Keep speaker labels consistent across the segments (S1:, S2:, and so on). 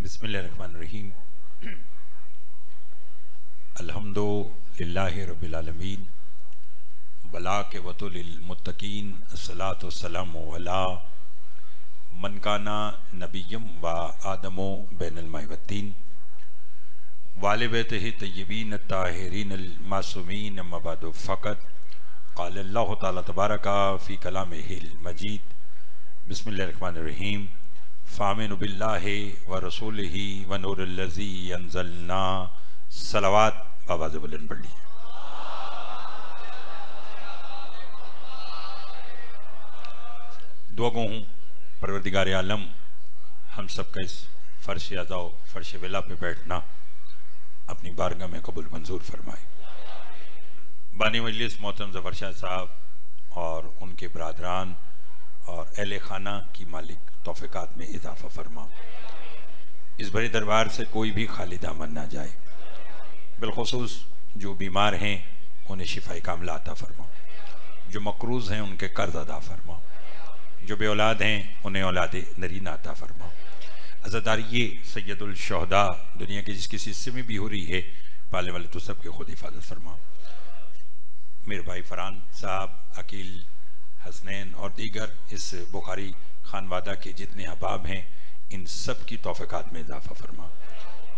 S1: बिस्मिल्लाहिर्रहमानिर्रहीम। अल्हम्दुलिल्लाहि रब्बिल आलमीन वलाक़िबतु लिल मुत्तक़ीन अस्सलातु वस्सलामु अला मन काना नबिय्यम व आदमो बैनल माइ वत्तीन वाले बैतिही तय्यबीन ताहिरीन अल मासूमीन अम्मा बअद फ़क़त क़ाल अल्लाहु तआला तबारका फ़ी कलामिहिल मजीद बिस्मिल्लाहिर्रहमानिर्रहीम फ़ामिनु बिल्लाहि व रसूलिही व नूरिल्लज़ी अंज़लना सलावत आवाज़ बुलंद पढ़ लीजिए। दुआ गो हूँ परवरदिगार आलम हम सबका इस फ़र्श अज़ा फ़र्श विला पे बैठना अपनी बारगाह में कबूल मंजूर फरमाए। बानी मजलिस मोहतरम ज़फ़र शाह साहब और उनके बरादरान और अहले खाना की मालिक तौफ़ीक़ात में इजाफ़ा फरमा। इस बड़े दरबार से कोई भी खाली दामन ना जाए। बिलख़ुसूस जो बीमार हैं उन्हें शिफ़ाए कामिला अता फरमा, जो मक़रूज़ हैं उनके कर्ज़ अदा फरमा, जो बे औलाद हैं उन्हें औलाद नरीना अता फरमा। अज़ादारी सैयदुल शुहदा दुनिया के जिस किसी हिस्से में भी हो रही है, पाले वाले तो सबके खुद हिफाजत फरमा। मेरे भाई फरहान साहब, अकील, हसनैन और दीगर इस बुखारी खानवादा के जितने अहबाब हैं इन सब की तौफ़ीक़ात में इजाफ़ा फरमा।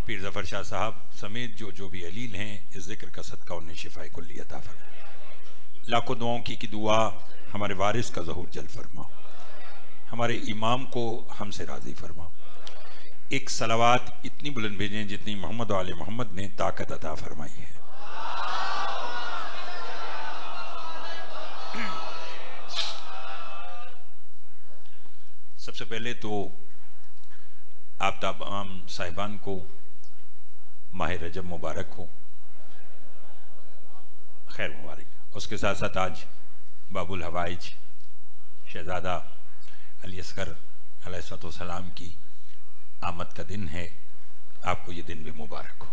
S1: पीर ज़फ़र शाह साहब समेत जो भी अलील हैं इस ज़िक्र का सदका उन्हें शिफ़ाए कुल्ली अता फरमा। लाखों दुआओं की दुआ हमारे वारिस का ज़हूर जल फरमा, हमारे इमाम को हमसे राज़ी फरमा। एक सलावात इतनी बुलंद भेजें जितनी मोहम्मद व आले मोहम्मद ने ताकत अता फरमाई है। सबसे पहले तो आप तमाम साहिबान को माह रजब मुबारक हो, खैर मुबारक। उसके साथ साथ आज बाबुल हवाइज शहजादा अली अस्कर अलैहिस्सलाम की आमद का दिन है। आपको ये दिन भी मुबारक हो।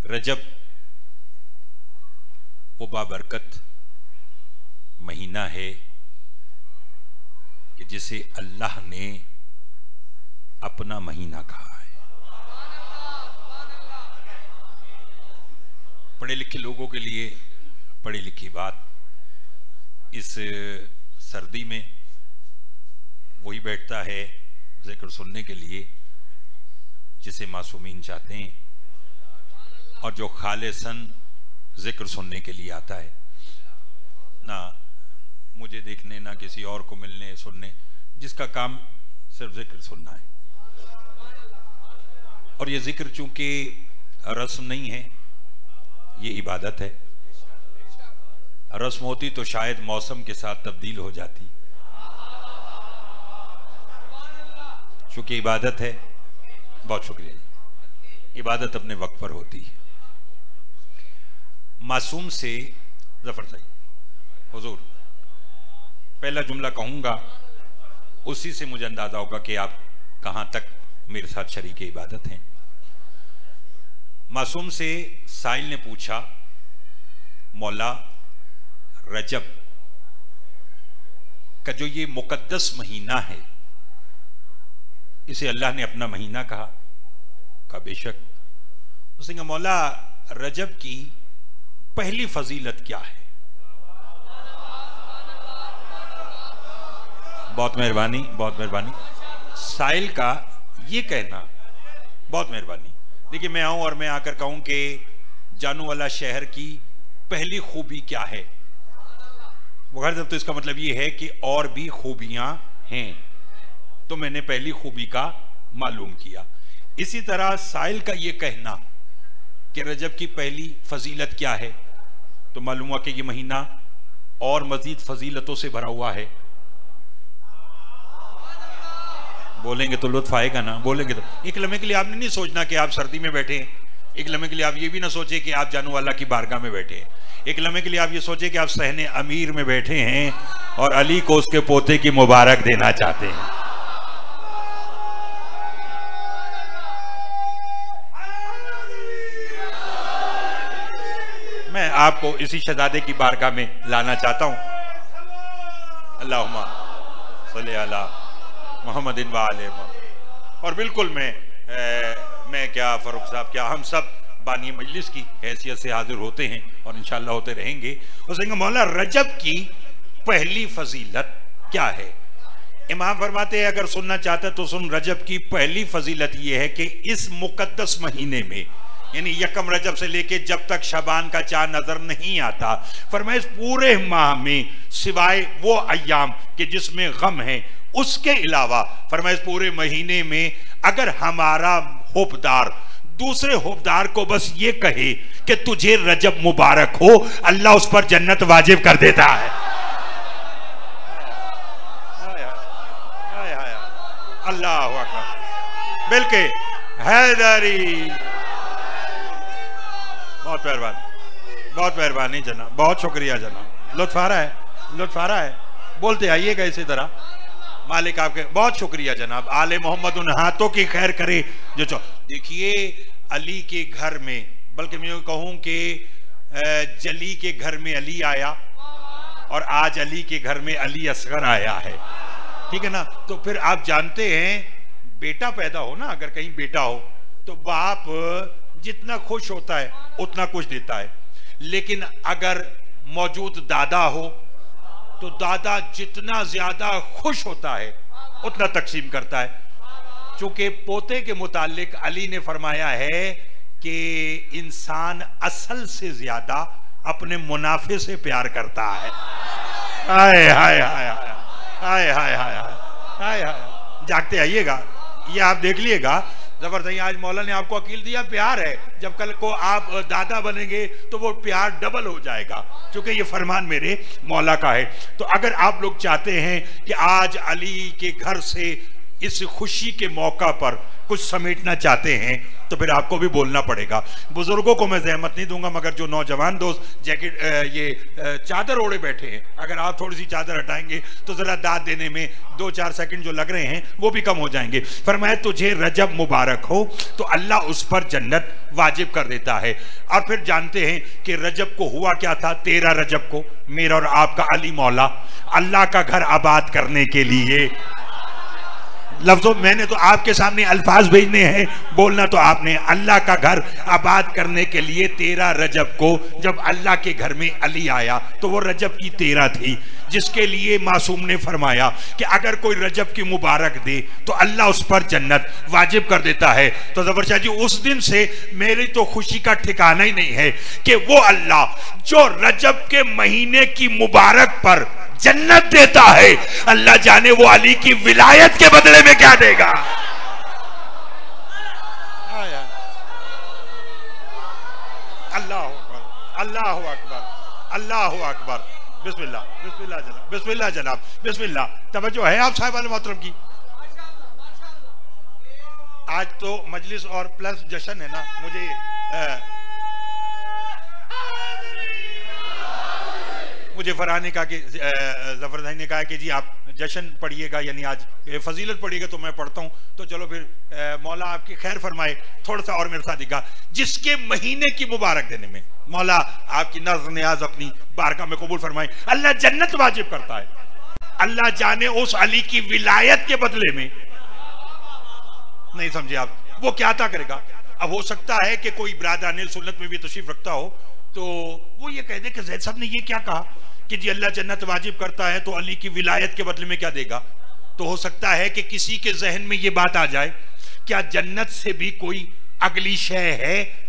S1: रजब वो बाबरकत महीना है कि जिसे अल्लाह ने अपना महीना कहा है। पढ़े लिखे लोगों के लिए पढ़ी लिखी बात, इस सर्दी में वही बैठता है जिक्र सुनने के लिए जिसे मासूमीन चाहते हैं, और जो खालिसन जिक्र सुनने के लिए आता है, ना मुझे देखने ना किसी और को मिलने सुनने, जिसका काम सिर्फ जिक्र सुनना है। और ये जिक्र चूंकि रस्म नहीं है, ये इबादत है। रस्म होती तो शायद मौसम के साथ तब्दील हो जाती, चूंकि इबादत है। बहुत शुक्रिया जी। इबादत अपने वक्त पर होती है। मासूम से ज़फ़र साहब हुजूर पहला जुमला कहूंगा, उसी से मुझे अंदाजा होगा कि आप कहां तक मेरे साथ शरीक इबादत हैं। मासूम से साइल ने पूछा, मौला रजब का जो ये मुकद्दस महीना है, इसे अल्लाह ने अपना महीना कहा? का बेशक। उसने कहा, मौला रजब की पहली फजीलत क्या है? बहुत मेहरबानी, बहुत मेहरबानी। साइल का ये कहना, बहुत मेहरबानी। देखिए, मैं आऊं और मैं आकर कहूं कि जानू वाला शहर की पहली खूबी क्या है, वगैरह, तो इसका मतलब ये है कि और भी खूबियां हैं, तो मैंने पहली खूबी का मालूम किया। इसी तरह साइल का ये कहना कि रजब की पहली फजीलत क्या है, तो मालूम हुआ कि ये महीना और मजीद फजीलतों से भरा हुआ है। बोलेंगे तो लुत्फ आएगा ना, बोलेंगे तो। एक लम्हे के लिए आपने नहीं सोचना कि आप सर्दी में बैठे हैं। एक लम्हे के लिए आप ये भी ना सोचे कि आप जानू वाला की बारगाह में बैठे हैं। एक लम्हे के लिए आप ये सोचे कि आप सहने अमीर में बैठे हैं और अली को उसके पोते की मुबारक देना चाहते हैं। मैं आपको इसी शहजादे की बारगाह में लाना चाहता हूं। अल्लाहुम्मा सल्ली अला मोहम्मदिन व आले मोहम्मद। और बिल्कुल मैं क्या फरूख साहब, क्या हम सब बानी मजलिस की हैसियत से हाजिर होते हैं और इंशाअल्लाह होते रहेंगे। उसने मौला रजब की पहली फजीलत क्या है? इमाम फरमाते हैं अगर सुनना चाहते तो सुन। रजब की पहली फजीलत यह है कि इस मुकद्दस महीने में, यानी यकम रजब से लेके जब तक शबान का चांद नजर नहीं आता, फरमाया इस पूरे माह में सिवाय वो अय्याम के जिसमें गम है, उसके अलावा फरमाया इस पूरे महीने में अगर हमारा हुबदार दूसरे हुबदार को बस ये कहे कि तुझे रजब मुबारक हो, अल्लाह उस पर जन्नत वाजिब कर देता है। अल्लाह अकबर। बिल्कुल हैदरी, बहुत मेहरबानी, बहुत मेहरबानी जनाब, बहुत शुक्रिया जनाब। लुत्फ आ रहा है, लुत्फ आ रहा है, बोलते आइएगा इसी तरह। मालिक आपके बहुत शुक्रिया जनाब। आले मोहम्मद उन हाथों की खैर करे जो देखिए अली के घर में, बल्कि मैं कहूं कि जली के घर में अली आया और आज अली के घर में अली असगर आया है, ठीक है ना। तो फिर आप जानते हैं बेटा पैदा हो ना, अगर कहीं बेटा हो तो बाप जितना खुश होता है उतना कुछ देता है, लेकिन अगर मौजूद दादा हो तो दादा जितना ज्यादा खुश होता है उतना तकसीम करता है। चूंकि पोते के मुतालिक अली ने फरमाया है कि इंसान असल से ज्यादा अपने मुनाफे से प्यार करता है। हाय हाय हाय हाय हाय हाय हाय हाय हाय, जागते आइएगा, ये आप देख लिएगा। जबरदस्त आज मौला ने आपको अकील दिया, प्यार है। जब कल को आप दादा बनेंगे तो वो प्यार डबल हो जाएगा, क्योंकि ये फरमान मेरे मौला का है। तो अगर आप लोग चाहते हैं कि आज अली के घर से इस खुशी के मौका पर कुछ समेटना चाहते हैं तो फिर आपको भी बोलना पड़ेगा। बुजुर्गों को मैं जहमत नहीं दूंगा, मगर जो नौजवान दोस्त जैकेट ये चादर ओढ़े बैठे हैं, अगर आप थोड़ी सी चादर हटाएंगे तो जरा दाद देने में 2-4 सेकंड जो लग रहे हैं वो भी कम हो जाएंगे। फरमाया तुझे रजब मुबारक हो तो अल्लाह उस पर जन्नत वाजिब कर देता है। और फिर जानते हैं कि रजब को हुआ क्या था। 13 रजब को मेरा और आपका अली मौला अल्लाह का घर आबाद करने के लिए, लफ्जों मैंने तो आपके सामने अल्फाज भेजने हैं, बोलना तो आपने, अल्लाह का घर आबाद करने के लिए 13 रजब को जब अल्लाह के घर में अली आया तो वो रजब की 13 थी, जिसके लिए मासूम ने फरमाया कि अगर कोई रजब की मुबारक दे तो अल्लाह उस पर जन्नत वाजिब कर देता है। तो जफर शाह जी उस दिन से मेरी तो खुशी का ठिकाना ही नहीं है कि वो अल्लाह जो रजब के महीने की मुबारक पर जन्नत देता है, अल्लाह जाने वो अली की विलायत के बदले में क्या देगा। अल्लाह अकबर, अल्लाह अकबर, अल्लाह अकबर। बिस्मिल्लाह, बिस्मिल्लाह जनाब, बिस्मिल्लाह जनाब, बिस्मिल्लाह। तवज्जो है आप साहिब वाले मोहतरम की। आज तो मजलिस और प्लस जश्न है ना। मुझे फरहान ने कहा कि जफर ने कहा कि जी आप जश्न पढ़िएगा, यानी आज फजीलत पढ़िएगा, तो मैं पढ़ता हूँ। तो चलो फिर मौला आपकी खैर फरमाए, थोड़ा सा और मेरे साथ दिखा। जिसके महीने की मुबारक देने में मौला आपकी नज़र नियाज अपनी बारगाह में कबूल फरमाए, अल्लाह जन्नत वाजिब करता है। अल्लाह जाने उस अली की विलायत के बदले में, नहीं समझे आप, वो क्या अता करेगा। अब हो सकता है कि कोई बिरादरान सुन्नत में भी तशरीफ रखता हो तो वो ये कह दे कि ज़ैद साहब ने ये क्या कहा कि जी अल्लाह जन्नत वाजिब करता है तो अली की विलायत के बदले में क्या देगा। तो हो सकता है कि किसी के जहन में ये बात आ जाए, क्या जन्नत से भी कोई अगली शय है।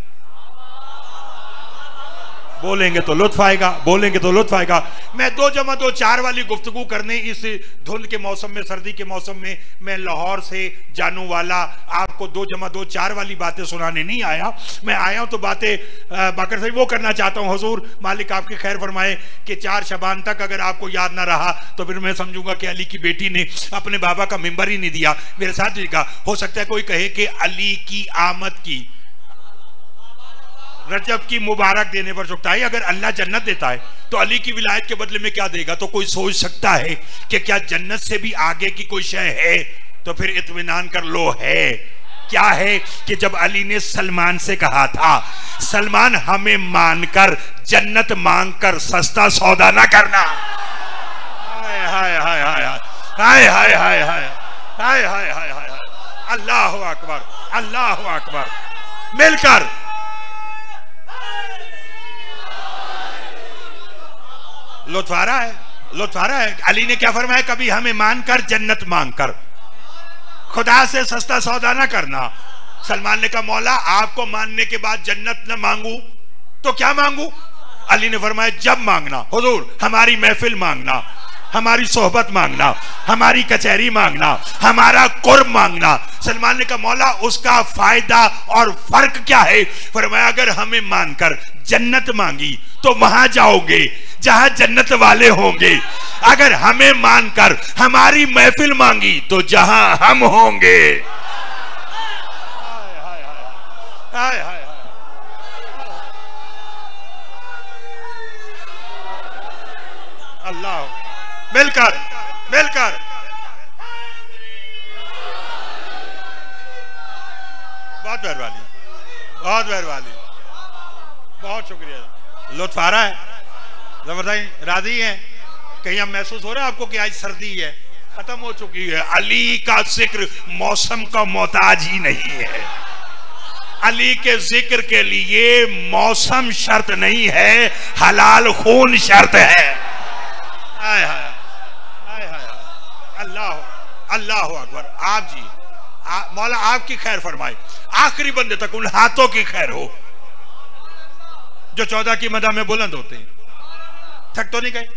S1: बोलेंगे तो लुत्फ आएगा, बोलेंगे तो लुत्फ आएगा। मैं 2 जमा 2 4 वाली गुफ्तगू करने इस धुंध के मौसम में, सर्दी के मौसम में मैं लाहौर से जानू वाला आपको 2 जमा 2 4 वाली बातें सुनाने नहीं आया। मैं आया हूं तो बातें बाकर से वो करना चाहता हूं। हुजूर मालिक आपकी खैर फरमाए कि 4 शबान तक अगर आपको याद ना रहा तो फिर मैं समझूंगा कि अली की बेटी ने अपने बाबा का मिंबर ही नहीं दिया। मेरे साथ दिखा, हो सकता है कोई कहे कि अली की आमद की रजब की मुबारक देने पर चुकता है। अगर अल्लाह जन्नत देता है तो अली की विलायत के बदले में क्या देगा। तो कोई सोच सकता है कि क्या जन्नत से भी आगे की कोई शय है। तो फिर इत्मीनान कर लो, है क्या है कि जब अली ने सलमान से कहा था, सलमान हमें मानकर जन्नत मांगकर सस्ता सौदा ना करना। हाय हाय हाय हाय हाय हाय हाय हाय हाय हाय हाय हाय, अल्लाह अकबर, अल्लाह अकबर। मिलकर लुत्फ आ रहा है, लुत्फ आ रहा है। अली ने क्या फरमाया, कभी हमें मानकर जन्नत मांगकर, खुदा से सस्ता सौदा ना करना। सलमान ने कहा मौला आपको मानने के बाद जन्नत न मांगू तो क्या मांगू? अली ने फरमाया जब मांगना हुजूर, हमारी महफिल मांगना, हमारी सोहबत मांगना, हमारी कचहरी मांगना, हमारा कुर्ब मांगना। सलमान ने कहा मौला उसका फायदा और फर्क क्या है? फरमाया अगर हमें मानकर जन्नत मांगी तो वहां जाओगे जहां जन्नत वाले होंगे, अगर हमें मानकर हमारी महफिल मांगी तो जहां हम होंगे। हाय हाय, अल्लाह। मिलकर मिलकर बहुत मेहरबानी, बहुत मेहरबानी, बहुत शुक्रिया। लुत्फ आ रहा है, जबरदस्त। राजी हैं? कहीं हम महसूस हो रहा है आपको कि आज सर्दी है, खत्म हो चुकी है। अली का जिक्र मौसम का मोहताज ही नहीं है। अली के जिक्र के लिए मौसम शर्त नहीं है, हलाल खून शर्त है। हाय हाय हाय हाय, अल्लाह अल्लाह अकबर। आप जी मौला आपकी खैर फरमाए, आखिरी बंदे तक उन हाथों की खैर हो जो 14 की मदा में बुलंद होते हैं। थक तो नहीं गए?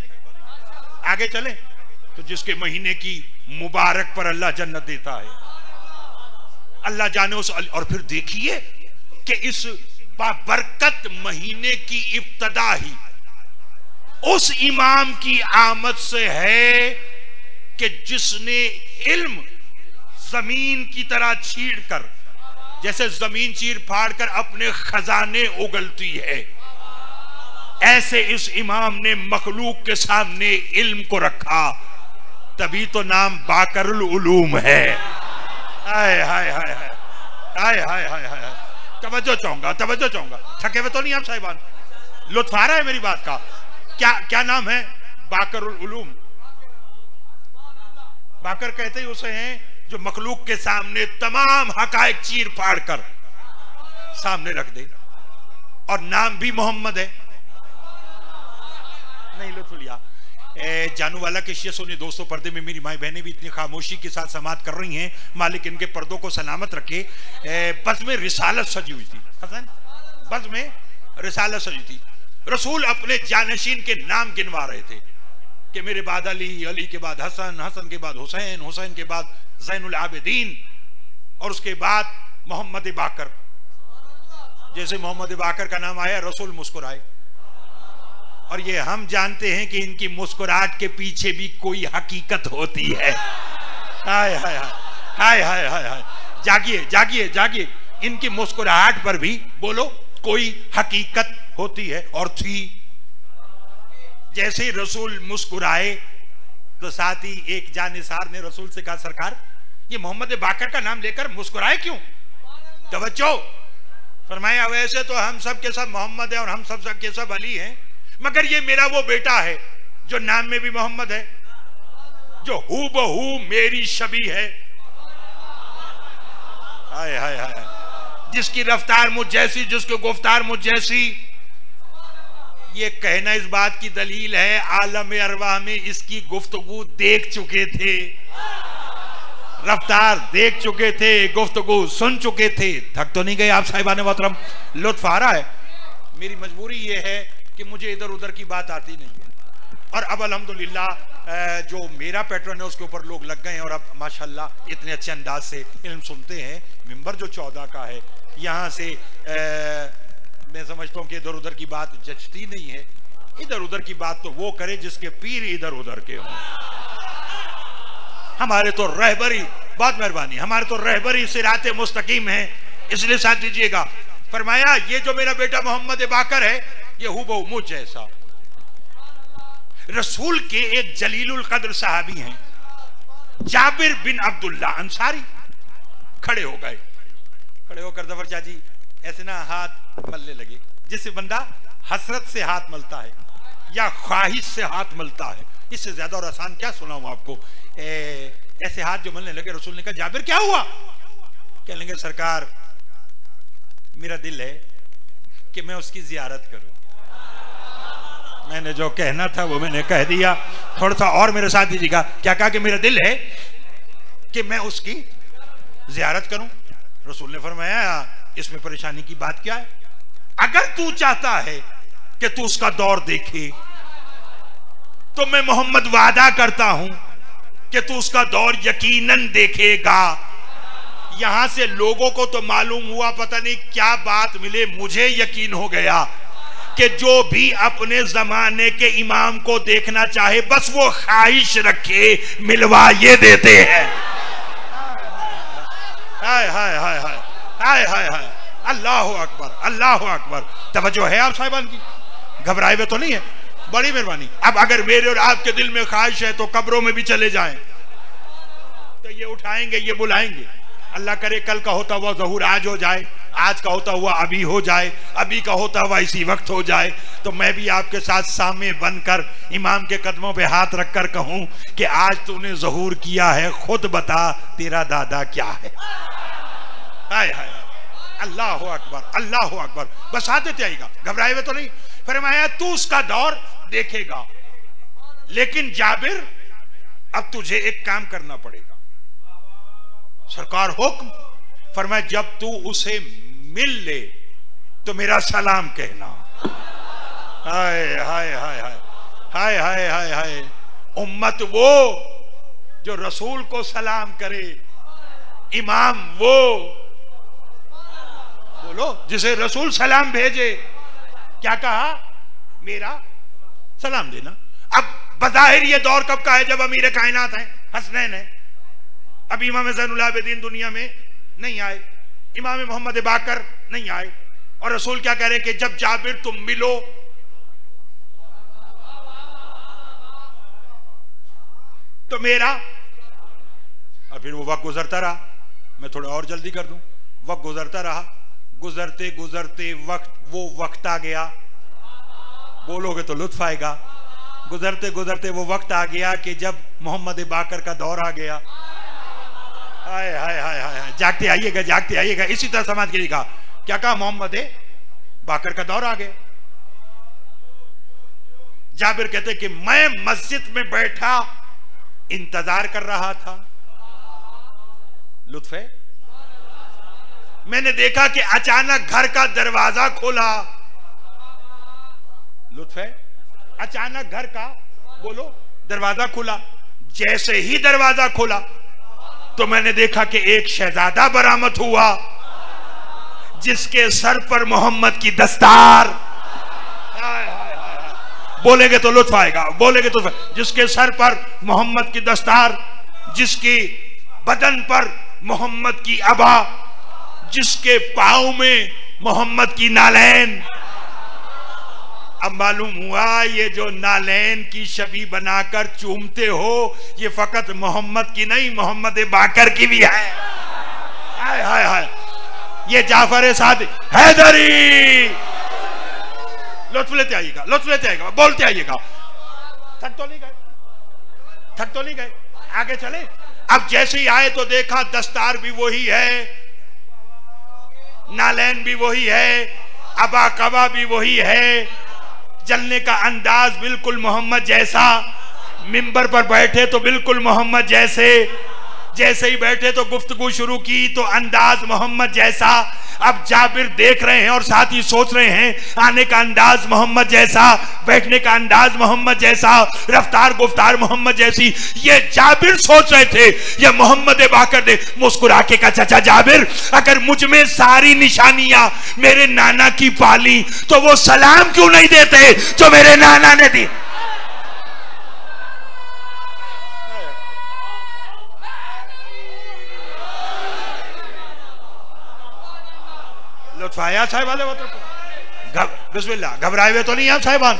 S1: आगे चले तो जिसके महीने की मुबारक पर अल्लाह जन्नत देता है, अल्लाह जाने उस। और फिर देखिए कि इस बाबरकत महीने की इब्तदा ही उस इमाम की आमद से है कि जिसने इल्म जमीन की तरह छीड़ कर, जैसे जमीन चीर फाड़ कर अपने खजाने उगलती है, ऐसे इस इमाम ने मखलूक के सामने इल्म को रखा, तभी तो नाम बाकरुल उलूम है। हाय हाय हाय हाय हाय हाय हाय हाय, तवज्जो चाहूंगा, तवज्जो चाहूंगा। थके हुए तो नहीं आप साहिबान? लुत्फ आ रहा है मेरी बात का? क्या क्या नाम है? बाकरुल उलूम। बाकर कहते ही उसे हैं जो मखलूक के सामने तमाम हकायक चीर फाड़ कर सामने रख दे, और नाम भी मोहम्मद है। नहीं लुत्फ लिया? जानू वाला के शिया सोने दोस्तों, पर्दे में मेरी माई बहनें भी इतनी खामोशी के साथ समात कर रही हैं, मालिक इनके पर्दों को सलामत रखे। बस में रिसालत सजी हुई थी, हसन बस में रिसालत सजी थी। रसूल अपने जानशीन के नाम गिनवा रहे थे कि मेरे बाद अली, अली के बाद हसन, हसन के बाद हुसैन, हुसैन के बाद ज़ैनुल आबिदीन, और उसके बाद मोहम्मद बाकर। जैसे मोहम्मद बाकर का नाम आया रसूल मुस्कुराए, और ये हम जानते हैं कि इनकी मुस्कुराहट के पीछे भी कोई हकीकत होती है। हाय हाय हाय हाय हाय हाय, जागिए जागिए जागिए, इनकी मुस्कुराहट पर भी बोलो कोई हकीकत होती है, और थी। जैसे रसूल मुस्कुराए तो साथ ही एक जानिसार ने रसूल से कहा सरकार ये मोहम्मद बाकर का नाम लेकर मुस्कुराए क्यों? तवज्जो फरमाया वैसे तो हम सब के सब मोहम्मद है और हम सब के सब अली हैं, मगर ये मेरा वो बेटा है जो नाम में भी मोहम्मद है, जो हू बहू मेरी शबी है। हाय हाय हाय, जिसकी रफ्तार मुझ जैसी, जिसकी गुफ्तार मुझ जैसी। ये कहना इस बात की दलील है आलम अरवाह में इसकी गुफ्तगू देख चुके थे, रफ्तार देख चुके थे, गुफ्तगू सुन चुके थे। थक तो नहीं गए आप साहिबान मोहतरम? लुत्फ आ रहा है? मेरी मजबूरी ये है कि मुझे इधर उधर की बात आती नहीं है, और अब अल्हम्दुलिल्लाह जो मेरा पैटर्न है उसके ऊपर लोग लग गए हैं, और अब माशाल्लाह इतने अच्छे अंदाज से इल्म सुनते हैं। मिंबर जो 14 का है, यहाँ से मैं समझता हूँ कि इधर उधर की बात जचती नहीं है। इधर उधर की बात तो वो करे जिसके पीर इधर उधर के हों। हमारे तो रहबरी, बहुत मेहरबानी, हमारे तो रहबरी सिराते मुस्तकीम है, इसलिए साथ दीजिएगा। फरमाया ये जो मेरा बेटा मोहम्मद बाकर है ये हुबहू मुझ जैसा। रसूल के एक जलीलुल कद्र साहबी हैं जाबिर बिन अब्दुल्ला अंसारी, खड़े हो गए। खड़े होकर जफर चाची ऐसे ना हाथ मलने लगे, जिससे बंदा हसरत से हाथ मलता है या ख्वाहिश से हाथ मलता है। इससे ज्यादा और आसान क्या सुनाऊं आपको? ऐसे हाथ जो मलने लगे, रसूल ने कहा जाबिर क्या हुआ? कहने लगे सरकार मेरा दिल है कि मैं उसकी जियारत करूं। मैंने जो कहना था वो मैंने कह दिया, थोड़ा सा और मेरे साथ दीजिएगा। क्या कहा? कि मेरा दिल है कि मैं उसकी जियारत करूं। रसूल ने फरमाया इसमें परेशानी की बात क्या है? अगर तू चाहता है कि तू उसका दौर देखे तो मैं मोहम्मद वादा करता हूं कि तू उसका दौर यकीनन देखेगा। यहां से लोगों को तो मालूम हुआ, पता नहीं क्या बात मिले, मुझे यकीन हो गया कि जो भी अपने जमाने के इमाम को देखना चाहे बस वो ख्वाहिश रखे, मिलवा ये देते हैं। हाय हाय हाय हाय हाय हाय हाय, अल्लाह अकबर, अल्लाह अकबर। तवज्जो है आप साहिबान की? घबराए हुए तो नहीं है? बड़ी मेहरबानी। अब अगर मेरे और आपके दिल में ख्वाहिश है तो कब्रों में भी चले जाएं, तो ये उठाएंगे, ये बुलाएंगे। अल्लाह करे कल का होता हुआ ज़हूर आज हो जाए, आज का होता हुआ अभी हो जाए, अभी का होता हुआ इसी वक्त हो जाए, तो मैं भी आपके साथ सामे बनकर इमाम के कदमों पे हाथ रखकर कहूं कि आज तूने ज़हूर किया है, खुद बता तेरा दादा क्या है। हाय हाय, अल्लाह अकबर, अल्लाह अकबर। बस हाथ देते आएगा, घबराए हुए तो नहीं। फरमाया तू उसका दौर देखेगा, लेकिन जाबिर अब तुझे एक काम करना पड़ेगा। सरकार हुक्म। फरमाया जब तू उसे मिल ले तो मेरा सलाम कहना। हाय हाय हाय हाय हाय हाय हाय हाय। उम्मत वो जो रसूल को सलाम करे, इमाम वो बोलो जिसे रसूल सलाम भेजे। क्या कहा? मेरा सलाम देना। अब बज़ाहिर ये दौर कब का है? जब अमीर कायनात है, हसनैन है। अब इमाम ज़ैनुल आबिदीन दुनिया में नहीं आए, इमाम मोहम्मद बाकर नहीं आए, और रसूल क्या कह रहे हैं कि जब जाबिर तुम मिलो तो मेरा। और फिर वो वक्त गुजरता रहा, मैं थोड़ा और जल्दी कर दूं, वक्त गुजरता रहा, गुजरते गुजरते वो वक्त आ गया। बोलोगे तो लुत्फ आएगा। गुजरते गुजरते वो वक्त आ गया कि जब मोहम्मद बाकर का दौर आ गया। हाय हाय हाय हाय, जागते आइएगा, जागते आइएगा। इसी तरह समाज के लिए कहा। क्या कहा? मोहम्मद बाकर का दौर आ गया। जाबिर कहते कि मैं मस्जिद में बैठा इंतजार कर रहा था। लुत्फ है। मैंने देखा कि अचानक घर का दरवाजा खोला। लुत्फ है। अचानक घर का बोलो दरवाजा खुला। जैसे ही दरवाजा खोला तो मैंने देखा कि एक शहजादा बरामद हुआ जिसके सर पर मोहम्मद की दस्तार। बोलेंगे तो लुत्फ आएगा, बोलेंगे तो। जिसके सर पर मोहम्मद की दस्तार, जिसकी बदन पर मोहम्मद की अबा, जिसके पांव में मोहम्मद की नालैन। अब मालूम हुआ ये जो नालैन की छवि बनाकर चूमते हो ये फकत मोहम्मद की नहीं, मोहम्मद बाकर की भी है। हाय हाय हाय, ये जाफर सादिक हैदरी। लुत्फ लेते आइएगा, लुत्फ लेते आइएगा, बोलते आइएगा। थक तो नहीं गए, थक तो नहीं गए, आगे चले। अब जैसे ही आए तो देखा दस्तार भी वही है, नालैन भी वही है, अबा कबा भी वही है, चलने का अंदाज बिल्कुल मोहम्मद जैसा, मिंबर पर बैठे तो बिल्कुल मोहम्मद जैसे, जैसे ही बैठे तो गुफ्तगू शुरू की तो अंदाज मोहम्मद जैसा। अब जाबिर देख रहे हैं और साथ ही सोच रहे हैं, आने का अंदाज मोहम्मद जैसा, बैठने का अंदाज मोहम्मद जैसा, रफ्तार गुफ्तार मोहम्मद जैसी। ये जाबिर सोच रहे थे। ये मोहम्मद बाकर ने मुस्कुरा के कहा, चाचा जाबिर अगर मुझ में सारी निशानियां मेरे नाना की पाली तो वो सलाम क्यों नहीं देते जो मेरे नाना ने दी? लुत्फाया साहिबान, बिस्मिल्लाह। घबराए हुए तो नहीं आप साहिबान?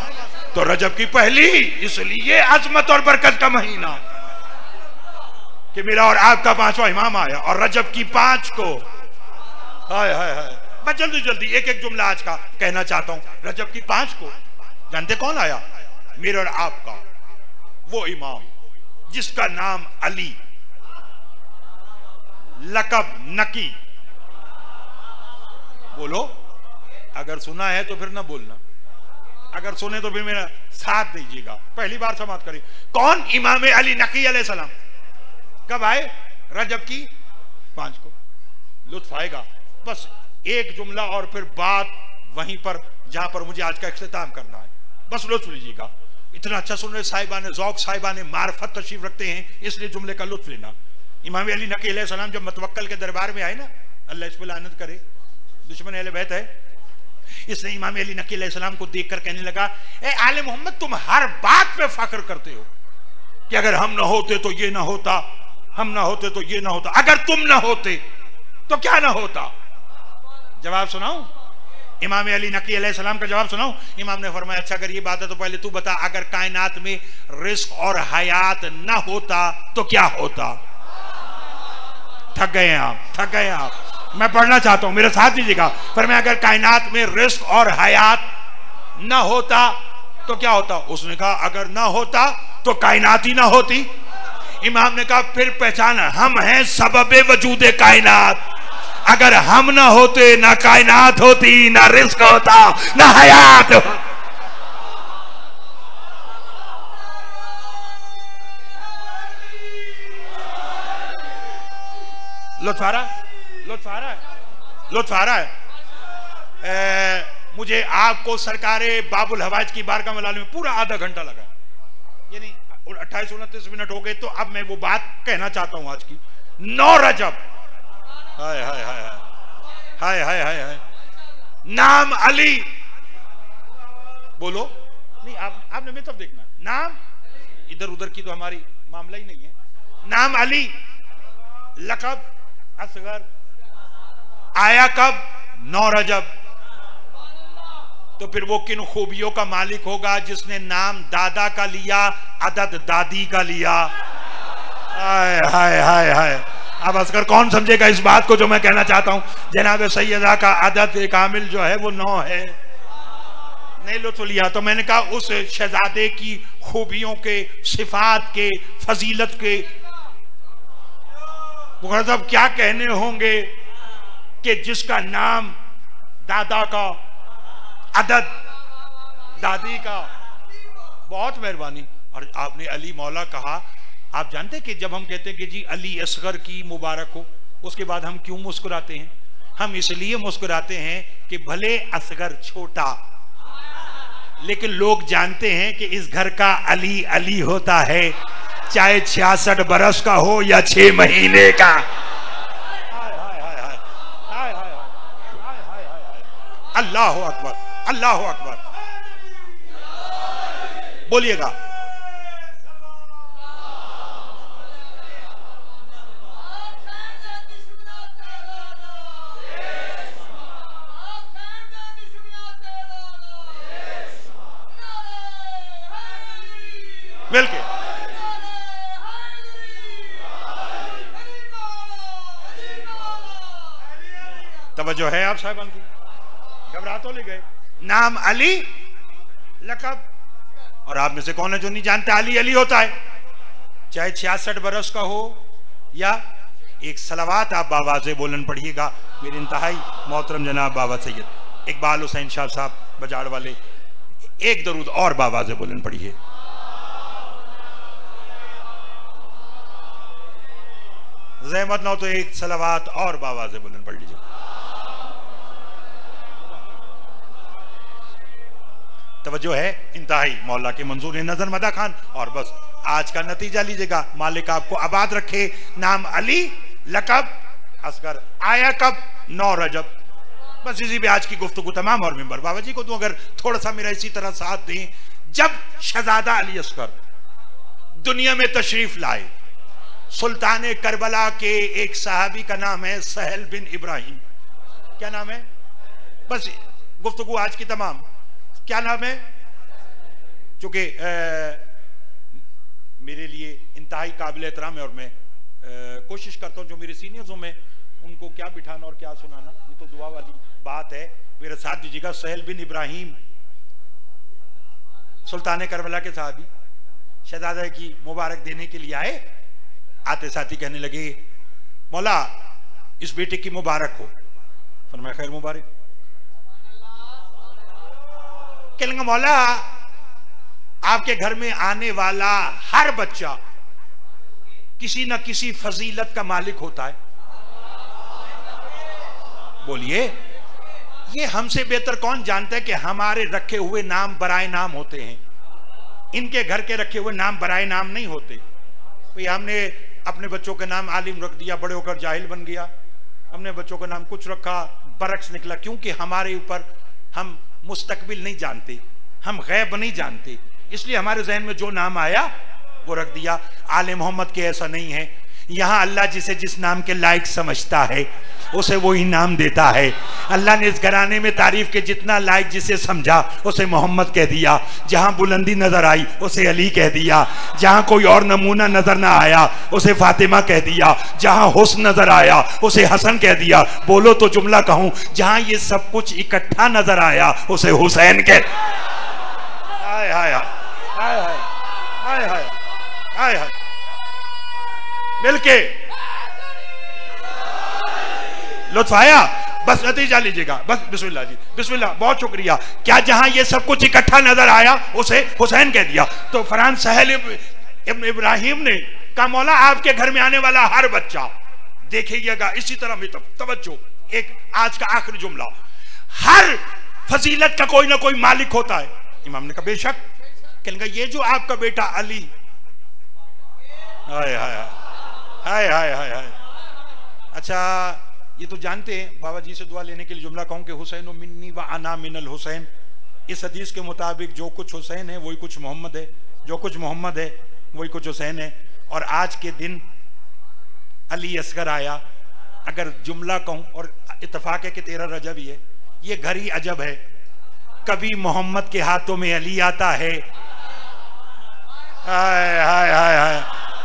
S1: तो रजब की पहली, इसलिए अजमत और बरकत का महीना कि मेरा और आपका 5वां इमाम आया, और रजब की 5 को। हाय हाय हाय, मैं जल्दी जल्दी एक एक जुमला आज का कहना चाहता हूं। रजब की 5 को जानते कौन आया? मेरे और आपका वो इमाम जिसका नाम अली लकब नकी। बोलो, अगर सुना है तो फिर ना बोलना, अगर सुने तो फिर मेरा साथ दीजिएगा। पहली बार समाप्त करिए। कौन? इमाम अली नकी अलैहि सलाम। कब आए? रजब की 5 को। लुत्फ आएगा। बस एक जुमला और फिर बात वहीं पर जहां पर मुझे आज का इख्तिताम करना है, बस लुत्फ लीजिएगा। इतना अच्छा सुन रहे साहिबान ज़ौक़, साहिबान मार्फत तशरीफ रखते हैं, इसलिए जुमले का लुत्फ लेना। इमाम अली नकी अलैहि सलाम जब मुतवक्किल के दरबार में आए ना, अल्लाह इस पर लानत करे, दुश्मन अहले बैत है, इसने इमाम अली नकी अलैहि सलाम को देखकर कहने लगा, ए आले मोहम्मद, तुम हर बात पे फख्र करते हो कि अगर हम ना होते तो ये ना होता, हम ना होते तो ये ना होता, अगर तुम ना होते तो क्या ना होता। जवाब सुनाऊं? इमाम अली नकी अलैहि सलाम का जवाब सुनाऊं? इमाम ने फरमाया, अच्छा अगर ये बात है तो पहले तू बता, अगर कायनात में रिस्क और हयात ना होता तो क्या होता। थक गए आप, थक गए आप। मैं पढ़ना चाहता हूं, मेरे साथ दीजिएगा। पर मैं अगर कायनात में रिस्क और हयात ना होता तो क्या होता। उसने कहा अगर ना होता तो कायनात ही ना होती। इमाम ने कहा फिर पहचाना, हम हैं सबबे वजूदे कायनात। अगर हम ना होते ना कायनात होती, ना रिस्क होता, ना हयात। लुत्फ आ रहा है, लुत्फ आ रहा है, लुत्फ आ रहा है। मुझे आपको सरकारे बाबुल हवाज की बारगाह में लाने में पूरा आधा घंटा लगा, यानी 28-29 मिनट हो गए। तो अब मैं वो बात कहना चाहता हूं आज की। 9 रजब, हाय हाय हाय हाय हाय हाय हाय, नाम अली। बोलो नहीं, आपने मेरी तरफ देखना। नाम इधर उधर की तो हमारी मामला ही नहीं है। नाम अली, लकब असगर, आया कब? 9 रजब। तो फिर वो किन खूबियों का मालिक होगा जिसने नाम दादा का लिया, अदद दादी का लिया। हाय हाय हाय हाय। अब असगर कौन समझेगा इस बात को जो मैं कहना चाहता हूं। जनाब सैयदा का अदद कामिल जो है वो 9 है। नहीं लुत्फ लिया तो मैंने कहा उस शहजादे की खूबियों के, सिफात के, फजीलत के मतलब क्या कहने होंगे कि जिसका नाम दादा का, अदद दादी का। बहुत मेहरबानी। और आपने अली मौला कहा। आप जानते कि जब हम कहते हैं कि जी अली असगर की मुबारक हो, उसके बाद हम क्यों मुस्कुराते हैं? हम इसलिए मुस्कुराते हैं कि भले असगर छोटा, लेकिन लोग जानते हैं कि इस घर का अली अली होता है, चाहे 66 बरस का हो या 6 महीने का। अल्लाह अकबर, अल्लाह अकबर। बोलिएगा। मिलके तवज्जो है आप साहबान की? घबरा तो ले गए। नाम अली, लकब। और आप में से कौन है जो नहीं जानता अली अली होता है, चाहे 66 बरस का हो या एक सलावात आप बावाज़े बोलन पढ़िएगा। मेरे इंतहाई मोहतरम जनाब बाबा सैयद इकबाल हुसैन शाह साहब बजाड़ वाले, एक दरूद और बावाज़े बोलन पढ़िए। ज़हमत ना हो तो एक सलावात और बावाज़े बोलन पढ़ लीजिए। तवज्जो है इंतहाई मौला के मंजूर नजर मदा खान। और बस आज का नतीजा लीजिएगा, मालिक आपको आबाद रखे। नाम अली, लकब असगर, आया कब? 9 रजब। बस इसी पे आज की गुफ्तगू तमाम। और मेंबर बाबा जी को तो अगर थोड़ा सा मेरा इसी तरह साथ दें, जब शहजादा अली असगर दुनिया में तशरीफ लाए, सुल्तान करबला के एक सहाबी का नाम है सहल बिन इब्राहिम। क्या नाम है? बस गुफ्तगू आज की तमाम। क्या नाम है? चूंकि मेरे लिए इंतहाई काबिल एहतराम है और मैं कोशिश करता हूं जो मेरे सीनियर्स हूं मैं उनको क्या बिठाना और क्या सुनाना, ये तो दुआ वाली बात है। मेरे साथ दीजिएगा। सहल बिन इब्राहिम सुल्तान करबला के सहाबी शहजादा की मुबारक देने के लिए आए। आते साथी कहने लगे, मौला इस बेटे की मुबारक हो। फरमाया खैर मुबारक। कहलेंगे मौला आपके घर में आने वाला हर बच्चा किसी न किसी फजीलत का मालिक होता है। बोलिए ये हमसे बेहतर कौन जानता है कि हमारे रखे हुए नाम बराए नाम होते हैं, इनके घर के रखे हुए नाम बराए नाम नहीं होते। भाई हमने अपने बच्चों के नाम आलिम रख दिया, बड़े होकर जाहिल बन गया। हमने बच्चों का नाम कुछ रखा, बरक्स निकला, क्योंकि हमारे ऊपर हम मुस्तकबिल नहीं जानते, हम गैब नहीं जानते, इसलिए हमारे जहन में जो नाम आया वो रख दिया। आले मोहम्मद के ऐसा नहीं है। यहाँ अल्लाह जिसे जिस नाम के लायक समझता है उसे वो इनाम देता है। अल्लाह ने इस घराने में तारीफ के जितना लायक जिसे समझा उसे मोहम्मद कह दिया। जहाँ बुलंदी नजर आई उसे अली कह दिया। जहाँ कोई और नमूना नजर ना आया उसे फातिमा कह दिया। जहाँ हुस्न नजर आया उसे हसन कह दिया। बोलो तो जुमला कहूँ, जहाँ ये सब कुछ इकट्ठा नजर आया उसे हुसैन कह। हाय हाय हाय हाय हाय हाय हाय हाय मिलके लुत्फ आया। बस नतीजा लीजिएगा, बस बिस्मिल्लाह जी, बिस्मिल्लाह, बहुत शुक्रिया। क्या जहां ये सब कुछ इकट्ठा नजर आया उसे हुसैन कह दिया। तो फरहान सहल इब्न इब्राहिम ने कहा मौला आपके घर में आने वाला हर बच्चा, देखिएगा इसी तरह में तवज्जो, एक आज का आखिरी जुमला, हर फजीलत का कोई ना कोई मालिक होता है। इमाम ने कहा बेशक। कहने ये जो आपका बेटा अली, हाय हाय हाय हाय हाय हाय, अच्छा ये तो जानते हैं, बाबा जी से दुआ लेने के लिए जुमला कहूं कि हुसैन मिन्नी व अना मिनल हुसैन। इस हदीस के मुताबिक जो कुछ हुसैन है वही कुछ मोहम्मद है, जो कुछ मोहम्मद है वही कुछ हुसैन है। और आज के दिन अली असगर आया। अगर जुमला कहूं, और इत्तेफाक है कि 13 रजब ही है, ये घर ही अजब है, कभी मोहम्मद के हाथों में अली आता है। हाय हाय हाय हाय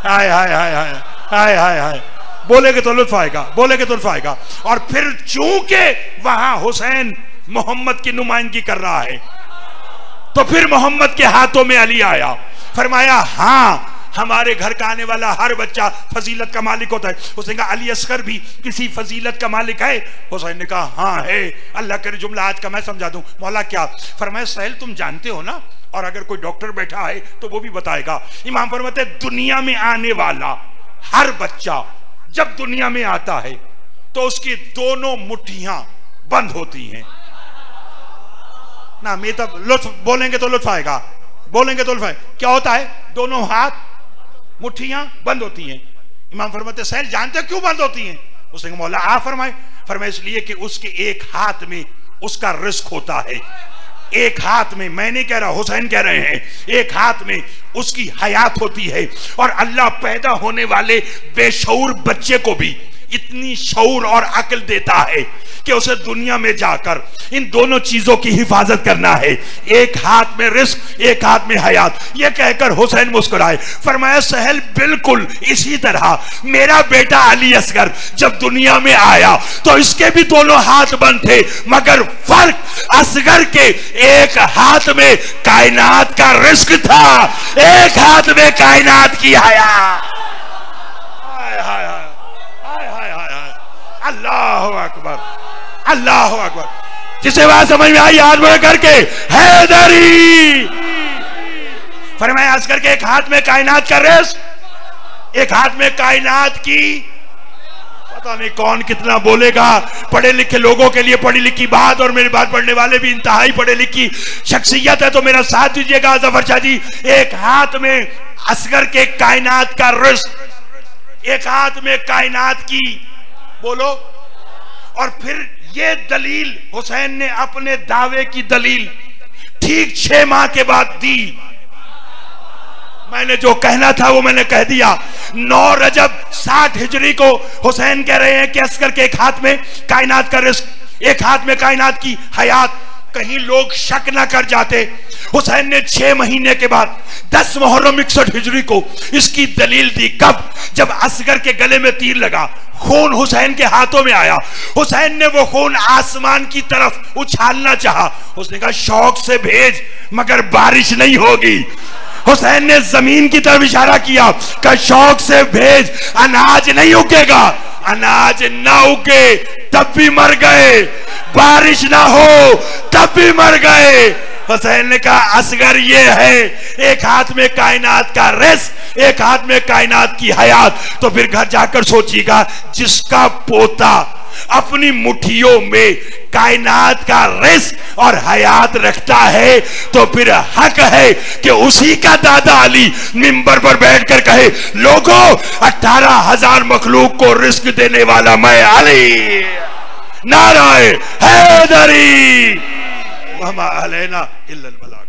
S1: हाय हाय हाय हाय हाय हाय हाय, बोलेगे तो लुत्फ आएगा, बोलेगे तो लुत्फ आएगा। और फिर चूंकि वहां हुसैन मोहम्मद की नुमाइंदगी कर रहा है तो फिर मोहम्मद के हाथों में अली आया। फरमाया हाँ हमारे घर का आने वाला हर बच्चा फजीलत का मालिक होता है। उसने कहा अली असगर भी किसी फजीलत का मालिक है? हुसैन ने कहा हाँ है। अल्लाह करे जुमला आज का मैं समझा दूं। मौला क्या? फरमाया सहल तुम जानते हो ना, और अगर कोई डॉक्टर बैठा है तो वो भी बताएगा। इमाम फरमाते दुनिया में आने वाला हर बच्चा जब दुनिया में आता है तो उसकी दोनों मुट्ठियां बंद होती हैं ना। मैं तब लुत्फ बोलेंगे तो लुत्फ आएगा, बोलेंगे तो लुत्फ आएगा। क्या होता है? दोनों हाथ मुट्ठियां बंद होती हैं। इमाम फरमाते सहल जानते क्यों बंद होती हैं? उसने कहा मौला आप फरमाए। फरमाया इसलिए कि उसके एक हाथ में उसका रिस्क होता है, एक हाथ में, मैं नहीं कह रहा हुसैन कह रहे हैं, एक हाथ में उसकी हयात होती है। और अल्लाह पैदा होने वाले बेशऊर बच्चे को भी इतनी शऊर और अक्ल देता है कि उसे दुनिया में जाकर इन दोनों चीजों की हिफाजत करना है, एक हाथ में रिस्क, एक हाथ में हयात। ये कहकर हुसैन मुस्कुराए। फरमाया सहल बिल्कुल इसी तरह मेरा बेटा अली असगर जब दुनिया में आया तो इसके भी दोनों हाथ बंद थे, मगर फर्क असगर के एक हाथ में कायनात का रिस्क था, एक हाथ में कायनात की हयात। अल्लाह अकबर, अल्लाह अकबर। जिसे बात समझ में आई हाथ बड़े करके हैदरी। फरमाया असगर के एक हाथ में कायनात का रिस्क, एक हाथ में कायनात की, पता नहीं कौन कितना बोलेगा। पढ़े लिखे लोगों के लिए पढ़ी लिखी बात, और मेरी बात पढ़ने वाले भी इंतहाई पढ़े लिखी शख्सियत है, तो मेरा साथ दीजिएगा जफर शाह जी। एक हाथ में असगर के कायनात का रिस्क, एक हाथ में कायनात की, बोलो। और फिर ये दलील हुसैन ने अपने दावे की दलील ठीक 6 माह के बाद दी। मैंने जो कहना था वो मैंने कह दिया। 9 रजब 60 हिजरी को हुसैन कह रहे हैं कि असगर के एक हाथ में कायनात का रिस्क, एक हाथ में कायनात की हयात। कहीं लोग शक ना कर जाते, हुसैन ने 6 महीने के बाद 10 मुहर्रम 61 हिजरी को इसकी दलील दी। कब? जब असगर के गले में तीर लगा, खून हुसैन के हाथों में आया। हुसैन ने वो खून आसमान की तरफ उछालना चाहा। उसने कहा शौक से भेज मगर बारिश नहीं होगी। हुसैन ने जमीन की तरफ इशारा किया, कहा शौक से भेज अनाज नहीं उगेगा। अनाज ना उगे तब भी मर गए, बारिश ना हो तब भी मर गए। हुसैन ने कहा असगर ये है, एक हाथ में कायनात का रिस्क, एक हाथ में कायनात की हयात। तो फिर घर जाकर सोचिएगा, जिसका पोता अपनी मुट्ठियों में कायनात का रिस्क और हयात रखता है, तो फिर हक है कि उसी का दादा अली मिंबर पर बैठकर कहे, लोगों 18,000 मखलूक को रिस्क देने वाला मैं अली, नाराए हैदरी वमा अलैना इल्लल बलाग।